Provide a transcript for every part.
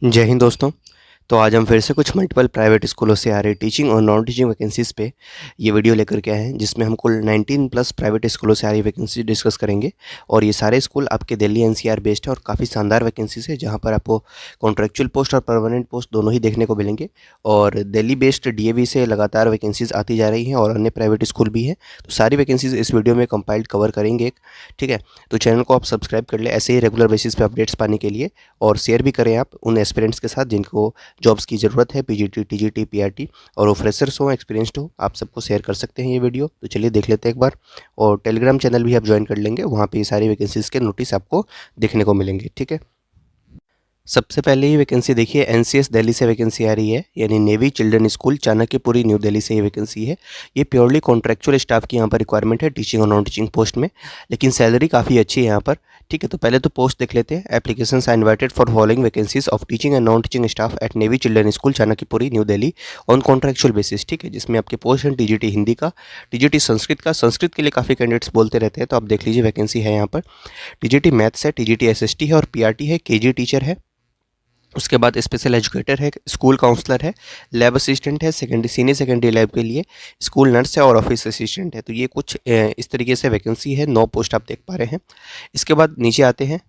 जय हिंद दोस्तों। तो आज हम फिर से कुछ मल्टीपल प्राइवेट स्कूलों से आ रही टीचिंग और नॉन टीचिंग वैकेंसीज़ पे ये वीडियो लेकर के आए हैं, जिसमें हम कुल 19 प्लस प्राइवेट स्कूलों से आ रही वैकेंसी डिस्कस करेंगे। और ये सारे स्कूल आपके दिल्ली एनसीआर बेस्ड है और काफ़ी शानदार वैकेंसीज है, जहाँ पर आपको कॉन्ट्रेक्चुअल पोस्ट और परमानेंट पोस्ट दोनों ही देखने को मिलेंगे। और दिल्ली बेस्ड डीएवी से लगातार वैकेंसीज आती जा रही हैं और अन्य प्राइवेट स्कूल भी हैं। तो सारी वैकेंसीज इस वीडियो में कंपाइल्ड कवर करेंगे, ठीक है। तो चैनल को आप सब्सक्राइब कर ले ऐसे ही रेगुलर बेसिस पे अपडेट्स पाने के लिए, और शेयर भी करें आप उन एस्पिरेंट्स के साथ जिनको जॉब्स की ज़रूरत है, पीजीटी, टीजीटी, पीआरटी, और वो फ्रेशर्स हो, एक्सपीरियंस्ड हो, आप सबको शेयर कर सकते हैं ये वीडियो। तो चलिए देख लेते हैं एक बार। और टेलीग्राम चैनल भी आप ज्वाइन कर लेंगे, वहाँ पे ये सारी वैकेंसीज़ के नोटिस आपको देखने को मिलेंगे, ठीक है। सबसे पहले ही वैकेंसी देखिए, एनसीएस दिल्ली से वैकेंसी आ रही है, यानी navy children school Chanakyapuri new Delhi से ये वैकेंसी है। ये प्योरली कॉन्ट्रैक्चुअल स्टाफ की यहाँ पर रिक्वायरमेंट है, टीचिंग और नॉन टीचिंग पोस्ट में, लेकिन सैलरी काफ़ी अच्छी है यहाँ पर, ठीक है। तो पहले तो पोस्ट देख लेते हैं। Applications are invited for following vacancies of teaching and non teaching staff at navy children school Chanakyapuri new Delhi on contractual basis, ठीक है। जिसमें आपके पोस्ट हैं टीजीटी हिंदी का, टीजीटी संस्कृत का, संस्कृत के लिए काफ़ी कैंडिडेट्स बोलते रहते हैं, तो आप देख लीजिए वैकेंसी है यहाँ पर। टीजीटी मैथ्स है, टीजीटी एसएसटी है और पीआरटी है, केजी टीचर है। उसके बाद स्पेशल एजुकेटर है, स्कूल काउंसलर है, लैब असिस्टेंट है, सेकेंडरी सीनियर सेकेंडरी लैब के लिए, स्कूल नर्स है और ऑफिस असिस्टेंट है। तो ये कुछ इस तरीके से वैकेंसी है, 9 पोस्ट आप देख पा रहे हैं। इसके बाद नीचे आते हैं।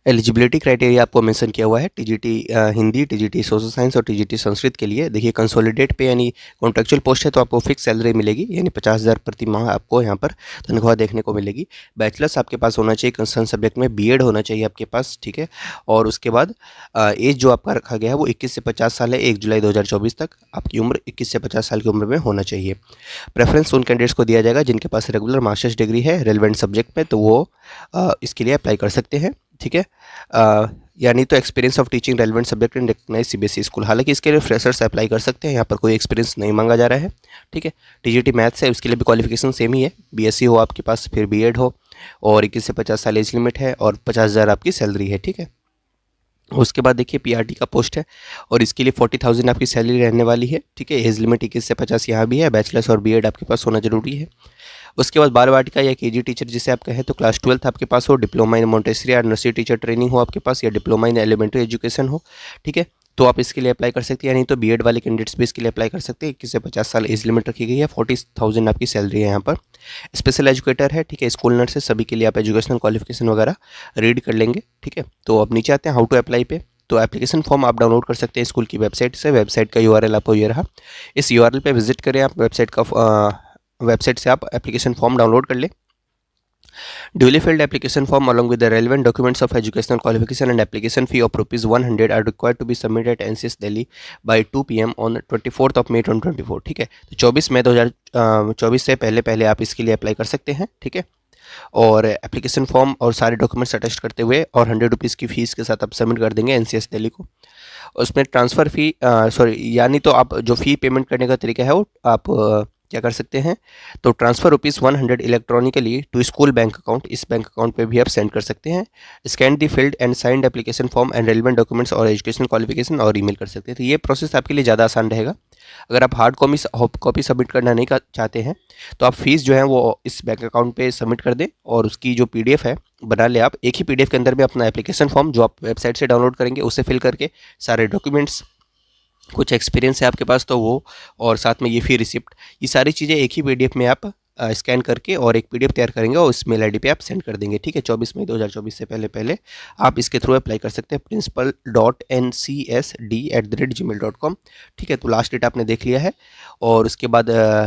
एलिजिबिलिटी क्राइटेरिया आपको मेंशन किया हुआ है, TGT Hindi, TGT social science और टीजीटी संस्कृत के लिए। देखिए कंसोलिडेट पे यानी कॉन्ट्रेक्चुअल पोस्ट है, तो आपको फिक्स सैलरी मिलेगी, यानी 50,000 प्रति माह आपको यहाँ पर तनख्वाह देखने को मिलेगी। बैचलर्स आपके पास होना चाहिए कंसर्न सब्जेक्ट में, बीएड होना चाहिए आपके पास, ठीक है। और उसके बाद एज जो आपका रखा गया है वो 21 से 50 साल है, 1 जुलाई 2024 तक आपकी उम्र 21 से 50 साल की उम्र में होना चाहिए। प्रेफरेंस उन कैंडिडेट्स को दिया जाएगा जिनके पास रेगुलर मास्टर्स डिग्री है रेलिवेंट सब्जेक्ट में, तो वो इसके लिए अप्लाई कर सकते हैं, ठीक है। यानी तो experience of teaching relevant subject in recognise CBSE school. हालांकि इसके लिए फ्रेशर्स अप्लाई कर सकते हैं, यहाँ पर कोई एक्सपीरियंस नहीं मांगा जा रहा है, ठीक है। टीजीटी मैथ्स है, उसके लिए भी क्वालिफिकेशन सेम ही है, बीएससी हो आपके पास, फिर बीएड हो, और 21 से 50 साल एज लिमिट है, और 50,000 आपकी सैलरी है, ठीक है। उसके बाद देखिए पीआरटी का पोस्ट है, और इसके लिए 40,000 आपकी सैलरी रहने वाली है, ठीक है। एज लिमिट 21 से 50 यहाँ भी है, बैचलर्स और बीएड आपके पास होना जरूरी है। उसके बाद बाल वाटिका या केजी टीचर जिसे आप कहें, तो क्लास 12 आपके पास हो, डिप्लोमा इन मोंटेसरी या नर्सरी टीचर ट्रेनिंग हो आपके पास, या डिप्लोमा इन एलिमेंट्री एजुकेशन हो, ठीक है। तो आप इसके लिए अप्लाई कर सकते हैं, यानी तो बीएड वाले कैंडिडेट्स भी इसके लिए अप्लाई कर सकते हैं। 21 से 50 साल एज लिमिट रखी गई है, 40,000 आपकी सैलरी है यहाँ पर। स्पेशल एजुकेटर है, ठीक है, स्कूल नर्स है, सभी के लिए आप एजुकेशनल क्वालिफिकेशन वगैरह रीड कर लेंगे, ठीक है। तो अब नीचे आते हैं हाउ टू अप्लाई पे। तो एप्लीकेशन फॉर्म आप डाउनलोड कर सकते हैं स्कूल की वेबसाइट से। वेबसाइट का यूआरएल आपको ये रहा, इस यूआरएल पे विजिट करें आप, वेबसाइट से आप एप्लीकेशन फॉर्म डाउनलोड कर लें। Duly filled application form along with the relevant documents of educational qualification and application fee of ₹100 are required to be submitted at NCS Delhi by 2 PM on 24th of May 2024, ठीक है। तो 24 मई 2024 से पहले पहले आप इसके लिए अप्लाई कर सकते हैं, ठीक है। और एप्लीकेशन फॉर्म और सारे डॉक्यूमेंट्स अटेस्ट करते हुए और ₹100 की फ़ीस के साथ आप सबमिट कर देंगे एनसीएस दिल्ली को। उसमें ट्रांसफ़र फ़ी यानी तो आप जो फ़ी पेमेंट करने का तरीका है वो आप क्या कर सकते हैं, तो transfer ₹100 electronically to school bank account, इस बैंक अकाउंट पे भी आप सेंड कर सकते हैं। Scan the filled and signed application form and relevant documents और एजुकेशन क्वालिफिकेशन और ईमेल कर सकते हैं। तो ये प्रोसेस आपके लिए ज़्यादा आसान रहेगा। अगर आप हार्ड कॉपी सबमिट करना नहीं चाहते हैं, तो आप फीस जो है वो इस बैंक अकाउंट पे सबमिट कर दें, और उसकी जो पीडीएफ है बना ले आप। एक ही पीडीएफ के अंदर में अपना एप्लीकेशन फॉर्म जो आप वेबसाइट से डाउनलोड करेंगे उसे फिल करके, सारे डॉक्यूमेंट्स, कुछ एक्सपीरियंस है आपके पास तो वो, और साथ में ये फी रिसिप्ट, ये सारी चीज़ें एक ही पीडीएफ में आप स्कैन करके और एक पीडीएफ तैयार करेंगे और उस मेल आईडी पे आप सेंड कर देंगे, ठीक है। 24 मई 2024 से पहले पहले आप इसके थ्रू अप्लाई कर सकते हैं, principal.ncsd@gmail.com, ठीक है। तो लास्ट डेट आपने देख लिया है। और उसके बाद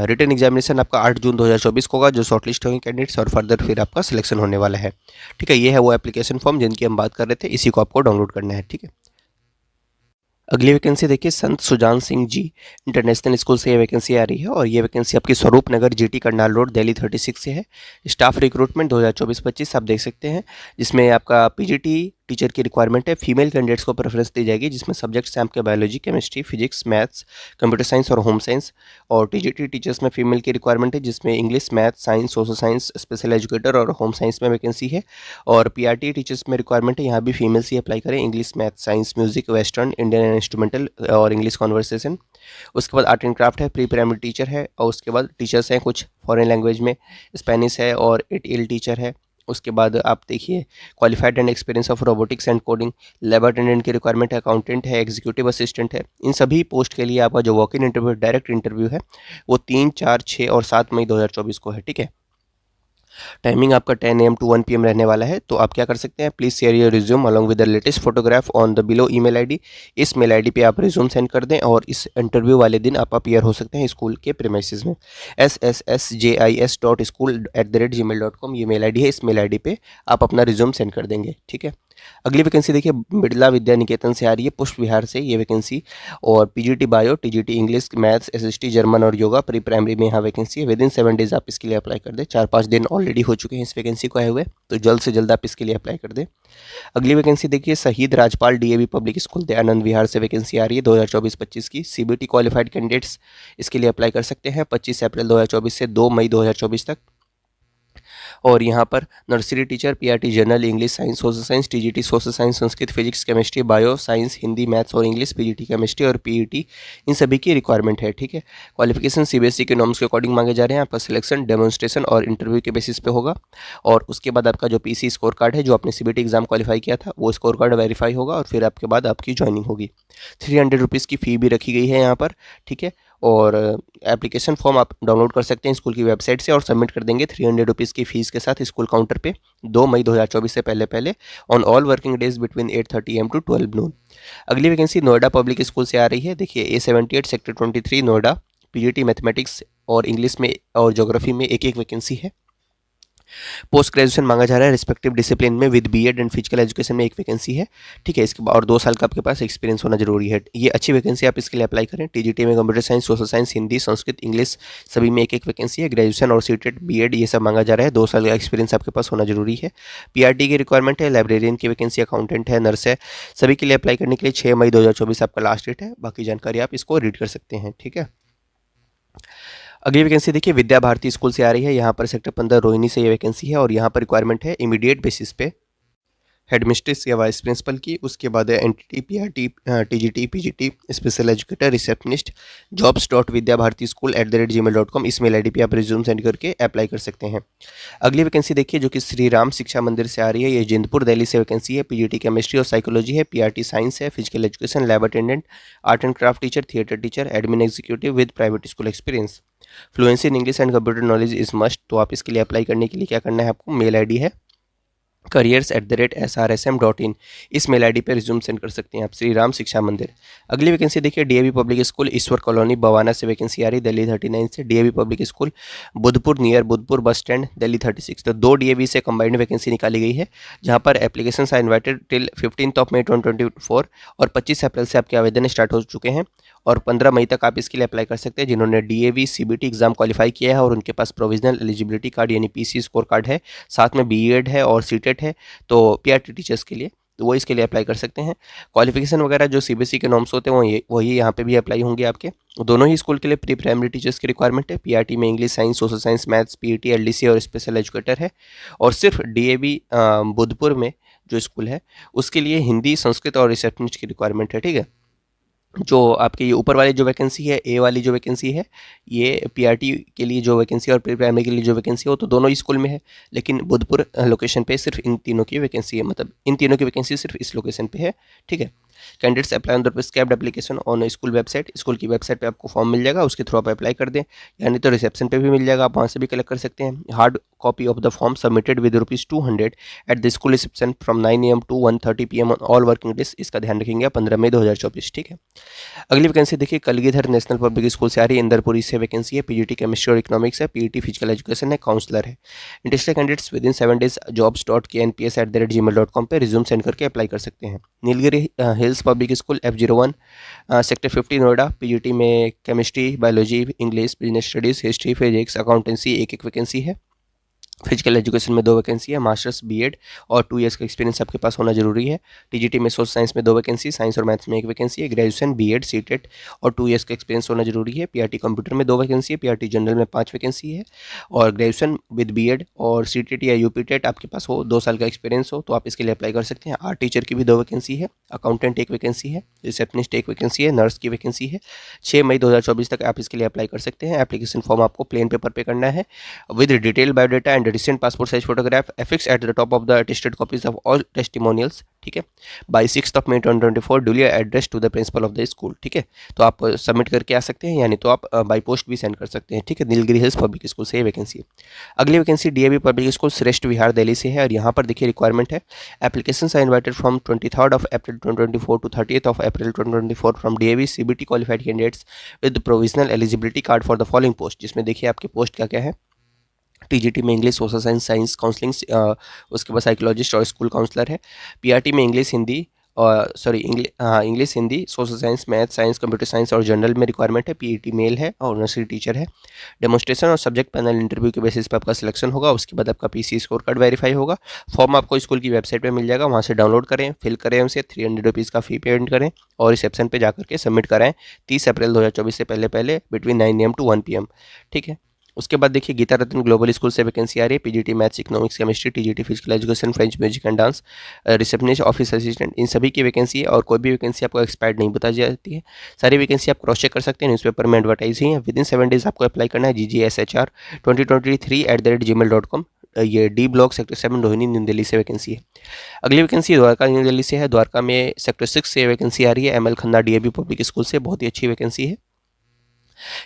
रिटन एग्जामिनेशन आपका 8 जून 2024 को होगा, जो शॉर्टलिस्ट होंगे कैंडिडेट्स, और फर्दर फिर आपका सिलेक्शन होने वाला है, ठीक है। ये है वो एप्लीकेशन फॉर्म जिनकी हम बात कर रहे थे, इसी को आपको डाउनलोड करना है, ठीक है। अगली वैकेंसी देखिए, संत सुजान सिंह जी इंटरनेशनल स्कूल से ये वैकेंसी आ रही है, और ये वैकेंसी आपकी स्वरूप नगर जीटी करनाल रोड दिल्ली 36 से है। स्टाफ रिक्रूटमेंट 2024-25 आप देख सकते हैं, जिसमें आपका पीजीटी टीचर की रिक्वायरमेंट है। फीमेल कैंडिडेट्स को प्रेफरेंस दी जाएगी, जिसमें सब्जेक्ट्स हैं आपके biology, chemistry, physics, maths, computer science और होम साइंस। और टीजीटी टीचर्स में फीमेल की रिक्वायरमेंट है, जिसमें English, math, science, social science, special educator और होम साइंस में वैकेंसी है। और पीआरटी टीचर्स में रिक्वायरमेंट है, यहाँ भी फीमेल्स ही अप्लाई करें। English, math, science, music, western, Indian instrumental और इंग्लिश कॉन्वर्सेशन। उसके बाद आर्ट एंड क्राफ्ट है, प्री प्राइमरी टीचर है, और उसके बाद टीचर्स हैं कुछ फॉरेन लैंग्वेज में, स्पेनिश है और ETL टीचर है, उसके बाद आप देखिए qualified and experience of robotics and coding, lab attendant की रिक्वायरमेंट है, अकाउंटेंट है, एग्जीक्यूटिव असिस्टेंट है। इन सभी पोस्ट के लिए आपका जो walk in interview direct interview है वो 3, 4, 6 और 7 मई 2024 को है। ठीक है, टाइमिंग आपका 10 AM to 1 PM रहने वाला है। तो आप क्या कर सकते हैं, please share your resume along with the latest photograph on the below email ID. इस मेल आईडी पे आप रिज्यूम सेंड कर दें और इस इंटरव्यू वाले दिन आप अपीयर हो सकते हैं स्कूल के प्रीमाइसेस में। sssjis.school@gmail.com ये मेल आईडी है। इस मेल आईडी पे आप अपना रिज्यूम सेंड कर देंगे। ठीक है, अगली वैकेंसी देखिए बिरला विद्या निकेतन से आ रही है, पुष्प विहार से ये वैकेंसी। और PGT bio, TGT English, maths, SST, German और योगा प्री प्राइमरी में यहाँ वैकेंसी है। विद इन 7 डेज आप इसके लिए अप्लाई कर दें। 4-5 दिन ऑलरेडी हो चुके हैं इस वैकेंसी को आए हुए, तो जल्द से जल्द आप इसके लिए अप्लाई कर दें। अगली वैकेंसी देखिए Shaheed Rajpal DAV public school Dayanand Vihar से वैकेंसी आ रही है 2024-25 की। सीबीटी क्वालिफाइड कैंडिडेट्स इसके लिए अप्लाई कर सकते हैं 25 अप्रैल 2024 से 2 मई 2024 तक। और यहाँ पर nursery teacher, PRT general, English, science, social science, TGT social science, Sanskrit, physics, chemistry, bio science, Hindi, maths और इंग्लिश, पीजीटी केमिस्ट्री और पीईटी, इन सभी की रिक्वायरमेंट है। ठीक है, क्वालिफिकेशन सीबीएसई के नॉर्म्स के अकॉर्डिंग मांगे जा रहे हैं। आपका सिलेक्शन डेमोन्स्ट्रेशन और इंटरव्यू के बेसिस पे होगा। और उसके बाद आपका जो पीसी स्कोर कार्ड है, जो आपने सीबीटी एग्जाम क्वालिफाई किया था, वो स्कोर कार्ड वेरीफाई होगा और फिर आपके बाद आपकी ज्वाइनिंग होगी। 300 रुपीज़ की फ़ी भी रखी गई है यहाँ पर। ठीक है, और एप्लीकेशन फॉर्म आप डाउनलोड कर सकते हैं स्कूल की वेबसाइट से और सबमिट कर देंगे 300 रुपीज़ की फ़ीस के साथ स्कूल काउंटर पे 2 मई 2024 से पहले पहले on all working days between 8:30 AM to 12 noon। अगली वैकेंसी नोएडा पब्लिक स्कूल से आ रही है। देखिए A78 sector 23 Noida, PGT mathematics और इंग्लिश में और ज्योग्राफी में एक एक वैकेंसी है। पोस्ट ग्रेजुएशन मांगा जा रहा है रिस्पेक्टिव डिसिप्लिन में with BEd and physical education में एक वैकेंसी है। ठीक है, इसके बाद और 2 साल का आपके पास एक्सपीरियंस होना जरूरी है। ये अच्छी वैकेंसी, आप इसके लिए अप्लाई करें। टीजीटी में computer science, social science, Hindi, Sanskrit, English सभी में एक एक वैकेंसी है। ग्रेजुएशन और सीटेड, बीएड ये सब मांगा जा रहा है। 2 साल का एक्सपीरियंस आपके पास होना जरूरी है। पीआरटी की रिक्वायरमेंट है, लाइब्रेरियन की वैकेंसी, अकाउंटेंट है, नर्स है। सभी के लिए अप्लाई करने के लिए 6 मई 2024 आपका लास्ट डेट है। बाकी जानकारी आप इसको रीड कर सकते हैं। ठीक है, अगली वैकेंसी देखिए विद्या भारती स्कूल से आ रही है। यहाँ पर सेक्टर 15 रोहिणी से ये वैकेंसी है और यहाँ पर रिक्वायरमेंट है इमीडिएट बेसिस पे हेडमिस्ट्रेस या वाइस प्रिंसिपल की। उसके बाद है NTT, PRT, TGT, PGT, special educator, receptionist. jobs.vidyabharati school@gmail.com इस मेल आईडी पे आप रिज्यूम सेंड करके अप्लाई कर सकते हैं। अगली वैकेंसी देखिए जो कि श्री राम शिक्षा मंदिर से आ रही है। ये जिंदपुर दिल्ली से वैकेंसी है। पीजीटी केमिस्ट्री और साइकोलॉजी है, पीआरटी साइंस है, physical education, lab attendant, art and craft teacher, theatre teacher, admin executive with private school experience. Fluency in English and computer knowledge is must. तो आप इसके लिए अप्लाई करने के लिए क्या करना है, आपको मेल आईडी है careers@srsm.in इस मेल आईडी पे रिज्यूम सेंड कर सकते हैं आप। श्री राम शिक्षा मंदिर। अगली वैकेंसी देखिए डीएवी पब्लिक स्कूल ईश्वर कॉलोनी बवाना से वैकेंसी आ रही दिल्ली 39 से। DAV public school Budhpur near Budhpur bus stand Delhi 36। तो 2 डीएवी से कंबाइंड वैकेंसी निकाली गई है जहां पर एप्लीकेशन आर इन्वाइटेड टिल 15 मई 2024 और 25 अप्रैल से आपके आवेदन स्टार्ट हो चुके हैं और 15 मई तक आप इसके लिए अप्लाई कर सकते हैं जिन्होंने डीएवी सीबीटी एग्जाम क्वालिफाई किया है और उनके पास प्रोविजनल एलिजिबिलिटी कार्ड यानी पीसी स्कोर कार्ड है, साथ में बीएड है और सीटेट है। तो पीआरटी टीचर्स के लिए तो वो इसके लिए अप्लाई कर सकते हैं। क्वालिफिकेशन वगैरह जो सीबीएसई के नॉर्म्स होते हैं वही यहाँ पे भी अप्लाई होंगे आपके। दोनों ही स्कूल के लिए प्री प्राइमरी टीचर्स की रिक्वायरमेंट है। पीआरटी में English, science, social science, maths, PET, LDC और स्पेशल एजुकेटर है। और सिर्फ डीएवी बुधपुर में जो स्कूल है उसके लिए हिंदी, संस्कृत और रिसेप्शनिस्ट की रिक्वायरमेंट है। ठीक है, जो आपके ये ऊपर वाली जो वैकेंसी है, ए वाली जो वैकेंसी है, ये पीआरटी के लिए जो वैकेंसी और प्री प्राइमरी के लिए जो वैकेंसी है वो तो दोनों ही स्कूल में है, लेकिन बुधपुर लोकेशन पे सिर्फ इन तीनों की वैकेंसी है, मतलब इन तीनों की वैकेंसी सिर्फ इस लोकेशन पे है। ठीक है, candidates apply on the prescribed application on school website. School की वेबसाइट पे आपको फॉर्म मिल जाएगा, उसके थ्रू आप अप्लाई कर दें, यानी तो रिसेप्शन पे भी मिल जाएगा, आप वहाँ से भी कलेक्ट कर सकते हैं। Hard copy of the form submitted with ₹200 at the school reception from 9 AM to 1:30 PM on all working days. इसका ध्यान रखेंगे 15 मई 2024। ठीक है, अगली वैकेंसी देखिए कलगीधर नेशनल पब्लिक स्कूल से आ रही है। इंदरपुरी से वैकेंसी है। पीजीटी केमिस्ट्री और इकोनॉमिक्स है, पीईटी फिजिकल एजुकेशन है, काउंसलर है। Interested candidates within 7 days jobs.knps@gmail.com पे रिज्यूम सेंड करके अप्लाई कर सकते हैं। Nilgiri hills public school F01 sector 50 Noida. PGT में chemistry, biology, English, business studies, history, physics, accountancy एक एक वैकेंसी है। फिजिकल एजुकेशन में 2 वैकेंसी है। मास्टर्स बीएड और 2 ईयर्स का एक्सपीरियंस आपके पास होना जरूरी है। टीजीटी में सोशल साइंस में 2 वैकेंसी, साइंस और मैथ्स में 1 वैकेंसी है। ग्रेजुएशन, बीएड, सीटेट और 2 ईयर्स का एक्सपीरियंस होना जरूरी है। पीआरटी कंप्यूटर में 2 वैकेंसी है। पीआरटी जनरल में 5 वैकेंसी है और ग्रेजुएशन विद बीएड और सीटेट या यूपीटेट आपके पास हो, 2 साल का एक्सपीरियंस हो, तो आप इसके लिए अप्लाई कर सकते हैं। आर्ट टीचर की भी 2 वैकेंसी है। अकाउंटेंट 1 वैकेंसी है। रिसेप्शनिस्ट 1 वैकेंसी है। नर्स की वैकेंसी है। 6 मई 2024 तक आप इसके लिए अप्लाई कर सकते हैं। एप्लीकेशन फॉर्म आपको प्लेन पेपर पे करना है with detail biodata and and recent passport size photograph affix at the top of the attested copies of all testimonials, ठीक है, by 6 May 2024 duly address to the principal of the school, ठीक है। तो आप submit करके आ सकते हैं, यानी तो आप बाई पोस्ट भी सेंड कर सकते हैं, ठीक है। नीलगिरी हिल्स पब्लिक स्कूल से ये वैकेंसी है। अगली वैकेंसी डीएवी पब्लिक स्कूल श्रेष्ठ विहार दिल्ली से है, और यहाँ पर देखिए रिक्वायरमेंट है, applications are invited from 23 April 2024 to 30 April 2024 from DAV CBT qualified candidates with provisional eligibility card for the following post, जिसमें देखिए आपकी पोस्ट क्या क्या है। टीजीटी में English, social science, science counselling, उसके बाद साइकोलॉजिस्ट और स्कूल काउंसलर है। पीआरटी में इंग्लिश हिंदी और English Hindi, social science, math science, computer science और जनरल में रिक्वायरमेंट है। पीईटी मेल है और नर्सरी टीचर है। डेमोस्ट्रेशन और सब्जेक्ट पैनल इंटरव्यू के बेसिस पे आपका सिलेक्शन होगा। उसके बाद आपका पीसी स्कोर कार्ड वेरीफाई होगा। फॉर्म आपको स्कूल की वेबसाइट पे मिल जाएगा, वहाँ से डाउनलोड करें, फिल करें, उसे 300 रुपीज़ का फी पेमेंट करें और रिसेप्शन पे जाकर के सबमिट कराएं 30 अप्रैल 2024 से पहले बिटवीन 9 AM to 1 PM, ठीक है। उसके बाद देखिए गीता रत्न ग्लोबल स्कूल से वैकेंसी आ रही है। PGT maths, economics, chemistry, TGT physical education, French, music and dance, receptionist, office assistant, इन सभी की वैकेंसी है। और कोई भी वैकेंसी आपको एक्सपायर्ड नहीं बताई जाती है। सारी वैकेंसी आप क्रॉस चेक कर सकते हैं, न्यूज़पेपर में एडवर्टाइज ही है। विदिन 7 days आपको अप्लाई करना है। ggshR2023@gmail.com, ये D block sector 7 Rohini new Delhi से वैकेंसी है। अगली वैकेंसी द्वारका न्यू दिल्ली से है। द्वारका में सेक्टर 6 से वैकेंसी आ रही है। ML Khanna DAV public school से, बहुत ही अच्छी वैकेंसी है।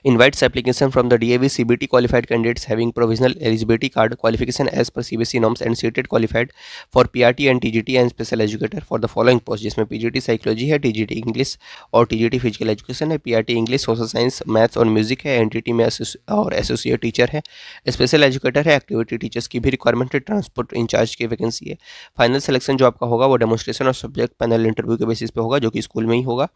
Invites application from the DAV CBT qualified candidates having provisional eligibility card qualification as per CBSE norms and seated qualified for PRT and TGT and special educator for the following post, जिसमें PGT psychology है, TGT English और TGT physical education है, PRT English, social science, maths और music है, entity में और associate teacher है, special educator है, एक्टिविटी टीचर्स की भी रिक्वायरमेंट है, ट्रांसपोर्ट इंचार्ज की वैकेंसी है। फाइनल सिलेक्शन जो आपका होगा वो डेमोस्ट्रेशन और सब्जेक्ट पैनल इंटरव्यू के बेसिस पे होगा, जो कि स्कूल में ही होगा।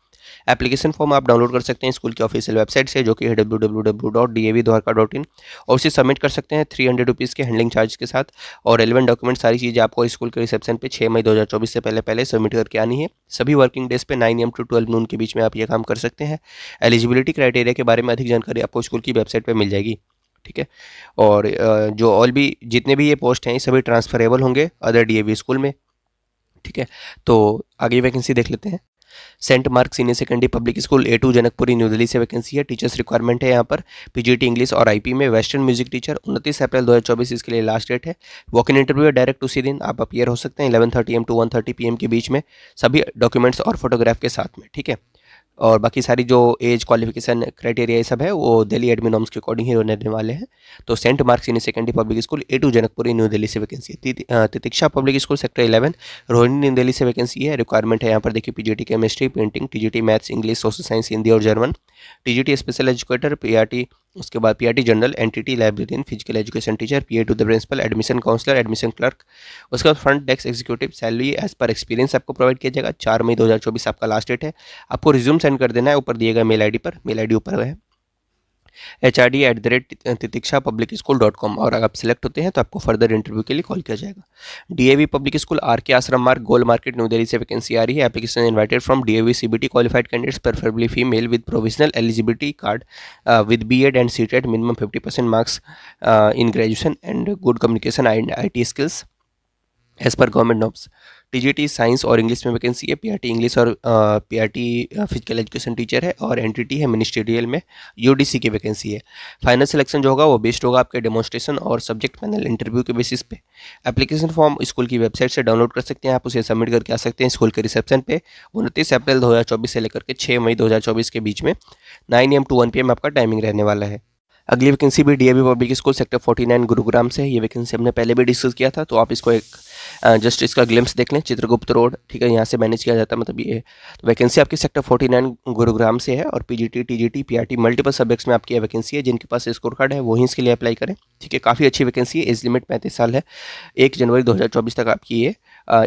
एप्लीकेशन फॉर्म आप डाउनलोड कर सकते हैं स्कूल की ऑफिशियल वेबसाइट से, जो कि है www.davdwarka.in, और उसे सबमिट कर सकते हैं 300 रुपीज़ के हैंडलिंग चार्ज के साथ। और रेलिवेंट डॉक्यूमेंट सारी चीज़ें आपको स्कूल के रिसेप्शन पे 6 मई 2024 से पहले सबमिट करके आनी है। सभी वर्किंग डेज पे 9 AM to 12 noon के बीच में आप ये काम कर सकते हैं। एलिजिबिलिटी क्राइटेरिया के बारे में अधिक जानकारी आपको स्कूल की वेबसाइट पर मिल जाएगी, ठीक है। और जो और भी जितने भी ये पोस्ट हैं ये सभी ट्रांसफरेबल होंगे अदर डीएवी स्कूल में, ठीक है। तो आगे वैकेंसी देख लेते हैं। Saint Mark senior secondary public school A2 Janakpuri new Delhi से वैकेंसी है। टीचर्स रिक्वायरमेंट है यहाँ पर। पीजीटी इंग्लिश और आईपी में वेस्टर्न म्यूजिक टीचर, 29 अप्रैल 2024 इसके लिए लास्ट डेट है। वॉक इन इंटरव्यू है डायरेक्ट उसी दिन आप अपीयर हो सकते हैं 11:30 AM to 1:30 PM के बीच में, सभी डॉक्यूमेंट्स और फोटोग्राफ के साथ में, ठीक है। और बाकी सारी जो एज क्वालिफिकेशन क्राइटेरिया ये सब है वो दिल्ली एडमिन नॉर्म्स के अकॉर्डिंग ही रहने वाले हैं। तो Saint Mark senior secondary public school A2 Janakpuri new Delhi से वैकेंसी है। Titiksha public school sector 11 Rohini new Delhi से वैकेंसी है। रिक्वायरमेंट है यहाँ पर देखिए PGT chemistry, painting, TGT maths, English, social science, Hindi और German, TGT special educator, PRT, उसके बाद PRT general, NTT librarian, physical education teacher, PA to the principal, admission counsellor, admission clerk, उसके बाद front desk executive. Salary as per experience आपको provide किया जाएगा। 4 मई 2024 आपका last date है। आपको रिज्यूम सेंड कर देना है ऊपर दिए गए मेल आईडी पर, मेल आईडी ऊपर है HRD@titiksha.publicschool.com, और अगर आप सिलेक्ट होते हैं तो आपको फर्दर इंटरव्यू के लिए कॉल किया जाएगा। डीएवी पब्लिक स्कूल आरके आश्रम मार्ग गोल मार्केट न्यू दिल्ली से वैकेंसी आ रही है। Application invited from DAV CBT qualified candidates preferably female with provisional eligibility card with BEd and CTET, minimum 50% marks in graduation and good communication and IT skills as per government norms. TGT science और English में vacancy है। PRT English और PRT physical education teacher है, और entity है ministerial में UDC की vacancy है। फाइनल सिलेक्शन जो होगा वो बेस्ड होगा आपके डेमोस्ट्रेशन और सब्जेक्ट पैनल इंटरव्यू के बेसिस पे। एप्लीकेशन फॉर्म स्कूल की वेबसाइट से डाउनलोड कर सकते हैं, आप उसे सबमिट करके आ सकते हैं स्कूल के रिसेप्शन पे 29 अप्रैल 2024 से लेकर के 6 मई 2024 के बीच में 9 AM to 1 PM आपका टाइमिंग रहने वाला है। अगली वैकेंसी भी DAV public school sector 49 Gurugram से है। ये वैकेंसी हमने पहले भी डिस्कस किया था, तो आप इसको एक जस्ट इसका ग्लिम्स देख लें। चित्रगुप्त रोड, ठीक है, यहाँ से मैनेज किया जाता है, मतलब ये तो वैकेंसी आपकी सेक्टर 49 गुरुग्राम से है। और PGT, TGT, PRT multiple subjects में आपकी ये वैकेंसी है। जिनके पास स्कोर कार्ड है वही इसके लिए अप्लाई करें, ठीक है। काफ़ी अच्छी वैकेंसी है। एज लिमिट 35 साल है। 1 जनवरी 2024 तक आपकी ये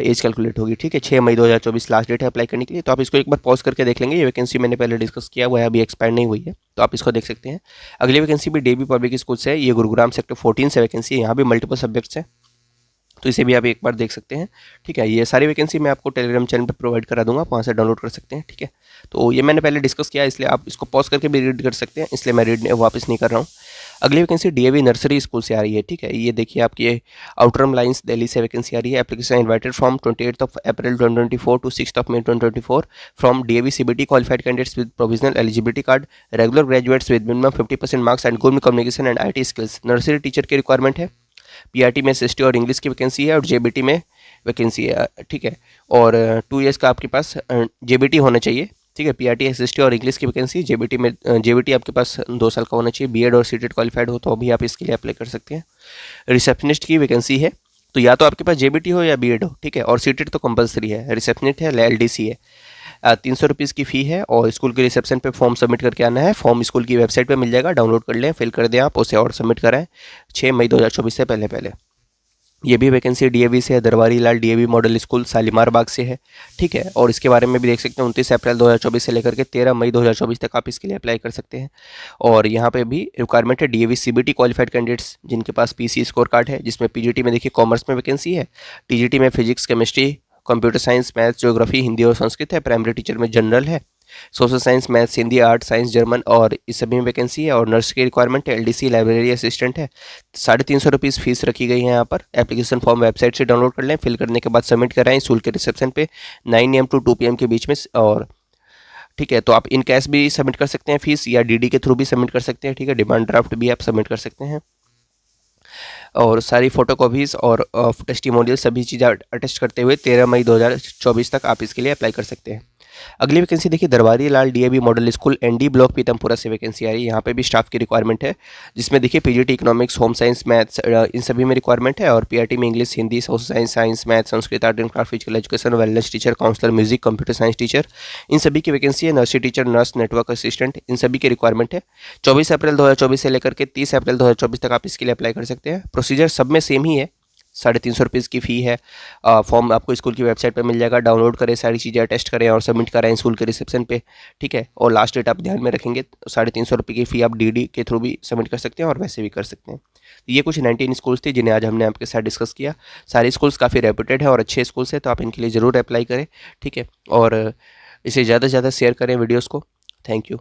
एज कैलकुलेट होगी, ठीक है। 6 मई 2024 लास्ट डेट है अप्लाई करने के लिए। तो आप इसको एक बार पॉज करके देख लेंगे। ये वैकेंसी मैंने पहले डिस्कस किया हुआ है, अभी एक्सपायर नहीं हुई है, तो आप इसको देख सकते हैं। अगली वैकेंसी भी डीएवी पब्लिक स्कूल से है। ये गुरुग्राम सेक्टर 14 से वैकेंसी है। यहाँ भी मल्टीपल सब्जेक्ट्स हैं, तो इसे भी आप एक बार देख सकते हैं, ठीक है। ये सारी वैकेंसी मैं आपको टेलीग्राम चैनल पर प्रोवाइड करा दूंगा, आप वहाँ से डाउनलोड कर सकते हैं, ठीक है। तो ये मैंने पहले डिस्कस किया, इसलिए आप इसको पॉज करके भी रीड कर सकते हैं, इसलिए मैं रीड वापस नहीं कर रहा हूँ। अगली वैकेंसी डीएवी नर्सरी स्कूल से आ रही है, ठीक है। ये देखिए आपकी आउटरम लाइंस दिल्ली से वैकेंसी आ रही है। Application invited from 28 April 2024 to 6 May 2024 from DAV CBT qualified candidates with provisional eligibility card, regular graduates with minimum 50% marks and good communication and IT skills. Nursery teacher की requirement है। PRT में SST और English की vacancy है और JBT में vacancy है, ठीक है। और 2 ईयर्स का आपके पास जेबीटी होना चाहिए, ठीक है। पीआरटी एसएसटी और इंग्लिश की वैकेंसी, जेबीटी में जेबीटी आपके पास 2 साल का होना चाहिए। बीएड और सीटेड क्वालिफाइड हो तो अभी आप इसके लिए अप्लाई कर सकते हैं। रिसेप्शनिस्ट की वैकेंसी है, तो या तो आपके पास जेबीटी हो या बीएड हो, ठीक है। और सीटेड तो कंपलसरी है। रिसेप्शनिस्ट है, एलडीसी है। 300 रुपीज़ की फ़ी है और स्कूल के रिसेप्शन पे फॉर्म सबमिट करके आना है। फॉर्म स्कूल की वेबसाइट पे मिल जाएगा, डाउनलोड कर लें, फिल कर दें आप उसे और सबमिट कराएं 6 मई 2024 से पहले पहले। ये भी वैकेंसी डीएवी से है, दरबारी Lal DAV model school Shalimar बाग से है, ठीक है। और इसके बारे में भी देख सकते हैं, 29 अप्रैल 2024 से लेकर के 13 मई 2024 तक आप इसके लिए अप्लाई कर सकते हैं। और यहाँ पे भी रिक्वायरमेंट है डीएवी सीबीटी क्वालिफाइड कैंडिडेट्स जिनके पास पीसी स्कोर कार्ड है, जिसमें पीजीटी में देखिए कॉमर्स में वैकेंसी है, टीजीटी में physics chemistry computer science maths geography Hindi और संस्कृत है, प्राइमरी टीचर में जनरल है, social science maths Hindi art science German और इस सभी में वैकेंसी है। और नर्स की रिक्वायरमेंट है, एलडीसी लाइब्रेरी असिस्टेंट है। 350 रुपीज़ फीस रखी गई है यहाँ पर। एप्लीकेशन फॉर्म वेबसाइट से डाउनलोड कर लें, फिल करने के बाद सबमिट कराएं स्कूल के रिसेप्शन पे 9 AM to 2 PM के बीच में। और ठीक है, तो आप इन कैश भी सबमिट कर सकते हैं फीस, या डीडी के थ्रू भी सबमिट कर सकते हैं, ठीक है। डिमांड ड्राफ्ट भी आप सबमिट कर सकते हैं। और सारी फोटोकॉपीज़ और टेस्टिमोनियल सभी चीज़ें अटेस्ट करते हुए 13 मई 2024 तक आप इसके लिए अप्लाई कर सकते हैं। अगली वैकेंसी देखिए, Darbari Lal DAV model school ND block Pitampura से वैकेंसी आ रही है। यहाँ पे भी स्टाफ की रिक्वायरमेंट है, जिसमें देखिए PGT economics home science maths इन सभी में रिक्वायरमेंट है। और पीआरटी में English Hindi social science science maths Sanskrit art and craft physical education wellness teacher counsellor music computer science teacher इन सभी की वैकेंसी है। Nursery teacher nurse network assistant इन सभी की रिक्वायरमेंट है। 24 अप्रैल 2024 से लेकर के 30 अप्रैल 2024 तक आप इसके लिए अप्लाई कर सकते हैं। प्रोसीजर सब में सेम ही है, 350 रुपीज़ की फ़ी है। फॉर्म आपको स्कूल की वेबसाइट पर मिल जाएगा, डाउनलोड करें, सारी चीज़ें अटेस्ट करें और सबमिट कराएं स्कूल के रिसेप्शन पे, ठीक है। और लास्ट डेट आप ध्यान में रखेंगे, 350 रुपये की फ़ी आप डीडी के थ्रू भी सबमिट कर सकते हैं और वैसे भी कर सकते हैं। तो ये कुछ 19 स्कूल्स थे जिन्हें आज हमने आपके साथ डिस्कस किया। सारे स्कूल्स काफ़ी रेपुटेड है और अच्छे स्कूल्स हैं, तो आप इनके लिए ज़रूर अप्लाई करें, ठीक है। और इसे ज़्यादा से ज़्यादा शेयर करें वीडियोज़ को। Thank you.